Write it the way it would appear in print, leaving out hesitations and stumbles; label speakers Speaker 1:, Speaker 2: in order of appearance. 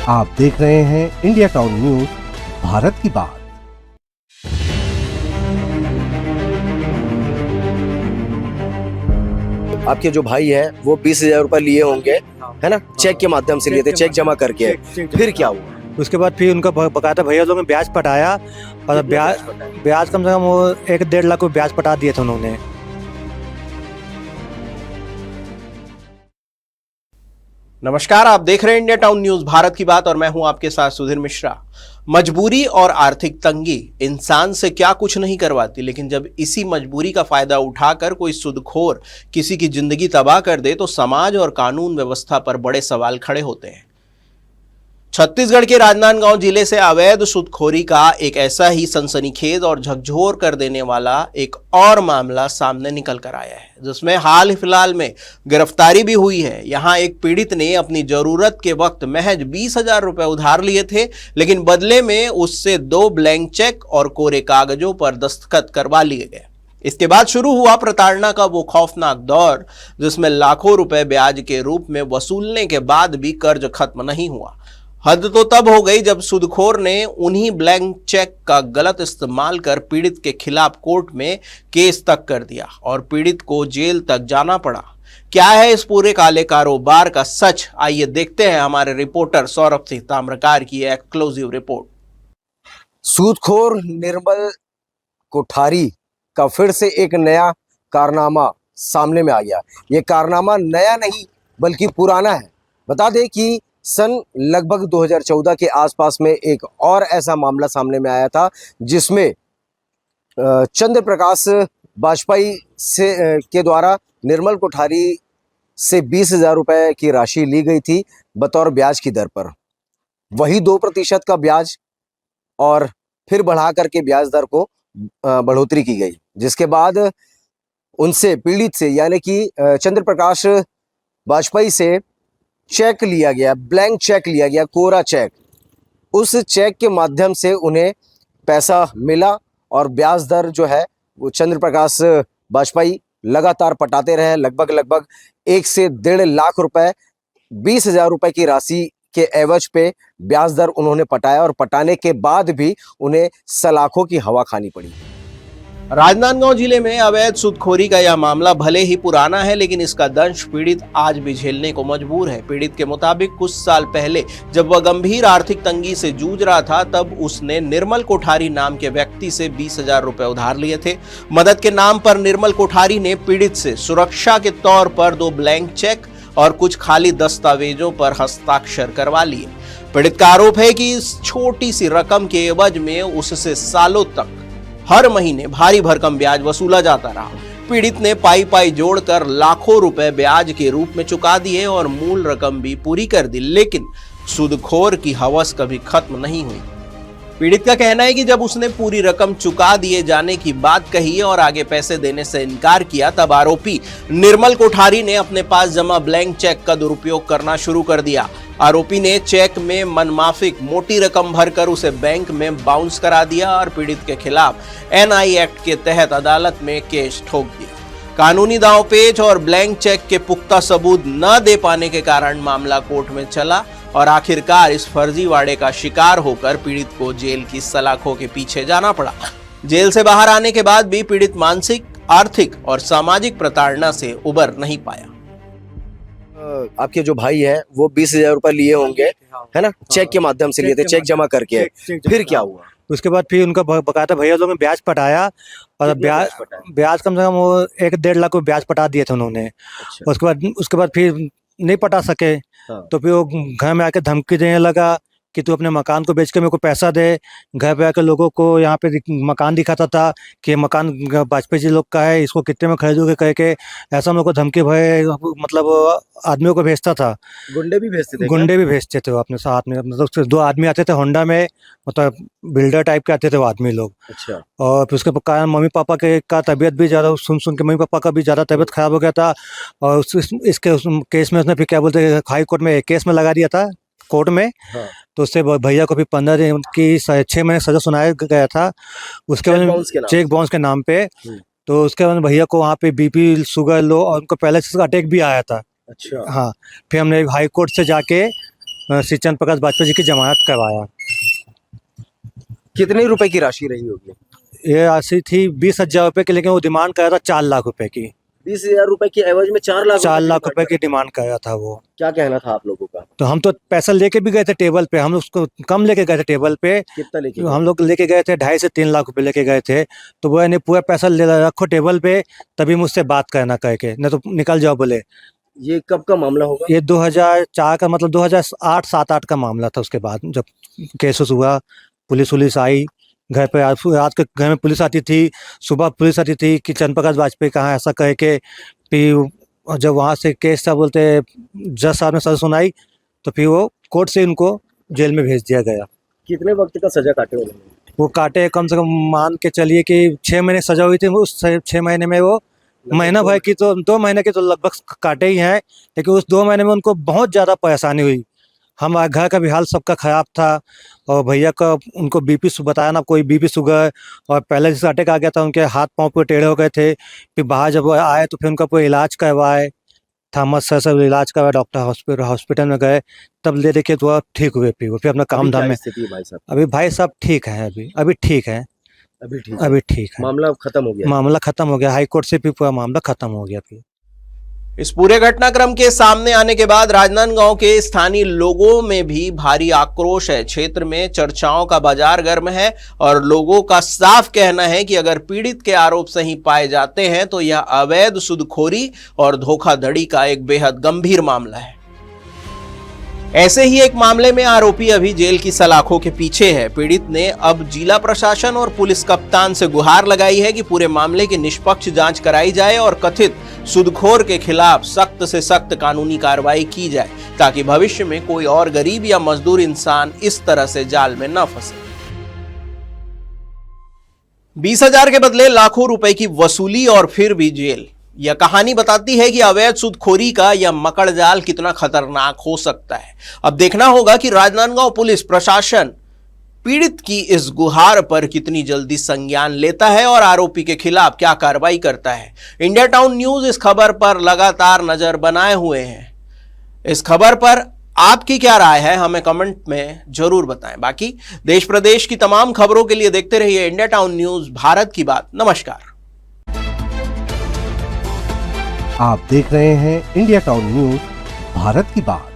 Speaker 1: आप देख रहे हैं इंडिया टाउन न्यूज, भारत की बात।
Speaker 2: आपके जो भाई है वो 20,000 रुपए लिए होंगे, है ना? चेक के माध्यम से लिए थे, चेक जमा करके। फिर क्या हुआ?
Speaker 3: उसके बाद फिर उनका बकायदा भैया लोगों ने ब्याज पटाया और ब्याज कम से कम वो 1-1.5 लाख को ब्याज पटा दिए थे उन्होंने।
Speaker 4: नमस्कार, आप देख रहे हैं इंडिया टाउन न्यूज, भारत की बात और मैं हूं आपके साथ सुधीर मिश्रा। मजबूरी और आर्थिक तंगी इंसान से क्या कुछ नहीं करवाती, लेकिन जब इसी मजबूरी का फायदा उठाकर कोई सूदखोर किसी की जिंदगी तबाह कर दे तो समाज और कानून व्यवस्था पर बड़े सवाल खड़े होते हैं। छत्तीसगढ़ के राजनांदगांव जिले से अवैध सूदखोरी का एक ऐसा ही सनसनीखेज और झकझोर कर देने वाला एक और मामला सामने निकल कर आया है, जिसमें हाल फिलहाल में गिरफ्तारी भी हुई है। यहां एक पीड़ित ने अपनी जरूरत के वक्त महज 20,000 रुपए उधार लिए थे, लेकिन बदले में उससे 2 ब्लैंक चेक और कोरे कागजों पर दस्तखत करवा लिए गए। इसके बाद शुरू हुआ प्रताड़ना का वो खौफनाक दौर, जिसमें लाखों रुपए ब्याज के रूप में वसूलने के बाद भी कर्ज खत्म नहीं हुआ। हद तो तब हो गई जब सूदखोर ने उन्हीं ब्लैंक चेक का गलत इस्तेमाल कर पीड़ित के खिलाफ कोर्ट में केस तक कर दिया और पीड़ित को जेल तक जाना पड़ा। क्या है इस पूरे काले कारोबार का सच, आइए देखते हैं हमारे रिपोर्टर सौरभ सिंह ताम्रकार की एक्सक्लूसिव रिपोर्ट।
Speaker 2: सूदखोर निर्मल कोठारी का फिर से एक नया कारनामा सामने में आ गया। ये कारनामा नया नहीं बल्कि पुराना है। बता दें कि सन लगभग 2014 के आसपास में एक और ऐसा मामला सामने में आया था, जिसमें चंद्र प्रकाश वाजपेयी से के द्वारा निर्मल कोठारी से 20,000 रुपए की राशि ली गई थी बतौर ब्याज की दर पर। वही 2% का ब्याज और फिर बढ़ा करके ब्याज दर को बढ़ोतरी की गई, जिसके बाद उनसे पीड़ित से यानी कि चंद्र प्रकाश वाजपेयी से चेक लिया गया, ब्लैंक चेक लिया गया, कोरा चेक। उस चेक के माध्यम से उन्हें पैसा मिला और ब्याज दर जो है वो चंद्र प्रकाश वाजपेयी लगातार पटाते रहे। लगभग 1 से 1.5 लाख रुपए 20,000 रुपए की राशि के एवज पे ब्याज दर उन्होंने पटाया और पटाने के बाद भी उन्हें सलाखों की हवा खानी पड़ी।
Speaker 4: राजनांदगांव जिले में अवैध सूदखोरी का यह मामला भले ही पुराना है, लेकिन इसका दंश पीड़ित आज भी झेलने को मजबूर है। पीड़ित के मुताबिक कुछ साल पहले जब वह गंभीर आर्थिक तंगी से जूझ रहा था, तब उसने निर्मल कोठारी नाम के व्यक्ति से 20,000 रुपए उधार लिए थे। मदद के नाम पर निर्मल कोठारी ने पीड़ित से सुरक्षा के तौर पर 2 ब्लैंक चेक और कुछ खाली दस्तावेजों पर हस्ताक्षर करवा लिए। पीड़ित का आरोप है कि इस छोटी सी रकम के एवज में उससे सालों तक हर महीने भारी भरकम ब्याज वसूला जाता रहा। पीड़ित ने पाई जोड़कर लाखों रुपए ब्याज के रूप में चुका दिए और मूल रकम भी पूरी कर दी, लेकिन सूदखोर की हवस कभी खत्म नहीं हुई। पीड़ित का कहना है कि जब उसने पूरी रकम चुका दिए जाने की बात कही और आगे पैसे देने से इनकार किया, तब आरोपी निर्मल कोठारी ने अपने पास जमा ब्लैंक चेक का दुरुपयोग करना शुरू कर दिया। आरोपी ने चेक में मनमाफिक मोटी रकम भरकर उसे बैंक में बाउंस करा दिया और पीड़ित के खिलाफ एनआई एक्ट के तहत अदालत में केस ठोक दिया। कानूनी दांवपेच और ब्लैंक चेक के पुख्ता सबूत न दे पाने के कारण मामला कोर्ट में चला और आखिरकार इस फर्जीवाड़े का शिकार होकर पीड़ित को जेल की सलाखों के पीछे जाना पड़ा। जेल से बाहर आने के बाद भी पीड़ित मानसिक, आर्थिक और सामाजिक प्रताड़ना से उबर नहीं पाया।
Speaker 2: आपके जो भाई है वो 20,000 रुपए लिए होंगे, है ना? चेक के माध्यम से लिए थे, चेक जमा करके। फिर क्या हुआ?
Speaker 3: उसके बाद फिर उनका बकायदा भैया लोगों ने ब्याज पटाया और ब्याज कम से कम वो 1-1.5 लाख को ब्याज पटा दिए थे उन्होंने।
Speaker 2: अच्छा।
Speaker 3: उसके बाद फिर नहीं पटा सके।
Speaker 2: हाँ।
Speaker 3: तो फिर वो घर में आके धमकी देने लगा कि तू अपने मकान को बेच के मेरे को पैसा दे। घर पे आकर लोगों को यहाँ पे मकान दिखाता था कि मकान वाजपेयी जी लोग का है, इसको कितने में खरीदोगे कह के ऐसा हम लोग को धमकी भय मतलब आदमियों को भेजता था।
Speaker 2: गुंडे भी भेजते थे?
Speaker 3: गुंडे भी भेजते थे वो अपने साथ में। मतलब 2 आदमी आते थे होंडा में, मतलब बिल्डर टाइप के आते थे वो आदमी लोग।
Speaker 2: अच्छा।
Speaker 3: और फिर उसके कारण मम्मी पापा का तबीयत भी ज़्यादा सुन के मम्मी पापा का भी ज़्यादा तबीयत खराब हो गया था। और इसके केस में उसने फिर क्या बोलते हैं हाई कोर्ट में केस में लगा दिया था कोर्ट में।
Speaker 2: हाँ।
Speaker 3: तो उससे भैया को भी 15 दिन की 6 महीने सजा सुनाया गया था उसके बाद चेक बाउंस के नाम पे। तो उसके बाद भैया को वहाँ पे बीपी, शुगर लो और उनको पहले से अटैक भी आया था।
Speaker 2: अच्छा।
Speaker 3: हाँ, फिर हमने हाई कोर्ट से जाके श्री चंद्र प्रकाश वाजपेयी जी की जमानत करवाया।
Speaker 2: कितने रुपए की राशि रही होगी?
Speaker 3: ये राशि थी 20,000 रुपये की, लेकिन वो डिमांड कर रहा था 4 लाख रुपए की।
Speaker 2: 20,000 रुपए की एवज में 4 लाख
Speaker 3: 4 लाख रुपए की डिमांड कर रहा था वो।
Speaker 2: क्या कहना था आप लोगों का?
Speaker 3: तो हम तो पैसा लेके भी गए थे टेबल पे, हम उसको कम लेके गए थे टेबल पे।
Speaker 2: कितना लेके
Speaker 3: हम लोग लेके गए थे 2.5 से 3 लाख रुपए लेके गए थे। तो वो यानी पूरा पैसा ले रखो टेबल पे, तभी मुझसे बात करना कह के, नहीं तो निकल जाओ बोले।
Speaker 2: ये कब का मामला होगा?
Speaker 3: ये 2004 का, मतलब 2008 का मामला था। उसके बाद जब केस हुआ, पुलिस आई घर पे। रात के घर में पुलिस आती थी, सुबह पुलिस आती थी कि चंद्र प्रकाश वाजपेयी कहाँ है, ऐसा कह के। फिर जब वहाँ से केस था बोलते जज साहब ने सजा सुनाई, तो फिर वो कोर्ट से उनको जेल में भेज दिया गया।
Speaker 2: कितने वक्त का सजा काटे उन्होंने?
Speaker 3: वो काटे कम से कम, मान के चलिए कि 6 महीने सजा हुई थी। उस 6 महीने में वो महीना भर की तो 2 महीने के तो लगभग काटे ही हैं, लेकिन उस 2 महीने में उनको बहुत ज़्यादा परेशानी हुई। हमारे घर का भी हाल सबका ख़राब था, और भैया का उनको बीपी बताया ना, कोई बीपी शुगर, और पहले जैसे अटैक आ गया था, उनके हाथ पाँव पूरे टेढ़े हो गए थे। फिर बाहर जब वो आए तो फिर उनका पूरा इलाज करवाए, थॉमस सर सब इलाज करवाए, डॉक्टर हॉस्पिटल में गए, तब ले देखे तो अब ठीक हुए। फिर अपना काम धाम में।
Speaker 2: भाई साहब
Speaker 3: अभी भाई साहब ठीक हैं, अभी ठीक है, अभी ठीक है।
Speaker 2: मामला खत्म हो गया?
Speaker 3: मामला खत्म हो गया, हाई कोर्ट से भी पूरा मामला खत्म हो गया। फिर
Speaker 4: इस पूरे घटनाक्रम के सामने आने के बाद राजनांदगांव के स्थानीय लोगों में भी भारी आक्रोश है। क्षेत्र में चर्चाओं का बाजार गर्म है, और लोगों का साफ कहना है कि अगर पीड़ित के आरोप सही पाए जाते हैं तो यह अवैध सूदखोरी और धोखाधड़ी का एक बेहद गंभीर मामला है। ऐसे ही एक मामले में आरोपी अभी जेल की सलाखों के पीछे है। पीड़ित ने अब जिला प्रशासन और पुलिस कप्तान से गुहार लगाई है कि पूरे मामले की निष्पक्ष जांच कराई जाए और कथित सूदखोर के खिलाफ सख्त से सख्त कानूनी कार्रवाई की जाए, ताकि भविष्य में कोई और गरीब या मजदूर इंसान इस तरह से जाल में न फंसे। 20,000 के बदले लाखों रुपए की वसूली और फिर भी जेल। यह कहानी बताती है कि अवैध सूदखोरी का यह मकड़ जाल कितना खतरनाक हो सकता है। अब देखना होगा कि राजनांदगांव पुलिस प्रशासन पीड़ित की इस गुहार पर कितनी जल्दी संज्ञान लेता है और आरोपी के खिलाफ क्या कार्रवाई करता है। इंडिया टाउन न्यूज इस खबर पर लगातार नजर बनाए हुए हैं। इस खबर पर आपकी क्या राय है, हमें कमेंट में जरूर बताएं। बाकी देश प्रदेश की तमाम खबरों के लिए देखते रहिए इंडिया टाउन न्यूज, भारत की बात। नमस्कार।
Speaker 1: आप देख रहे हैं इंडिया टाउन न्यूज, भारत की बात।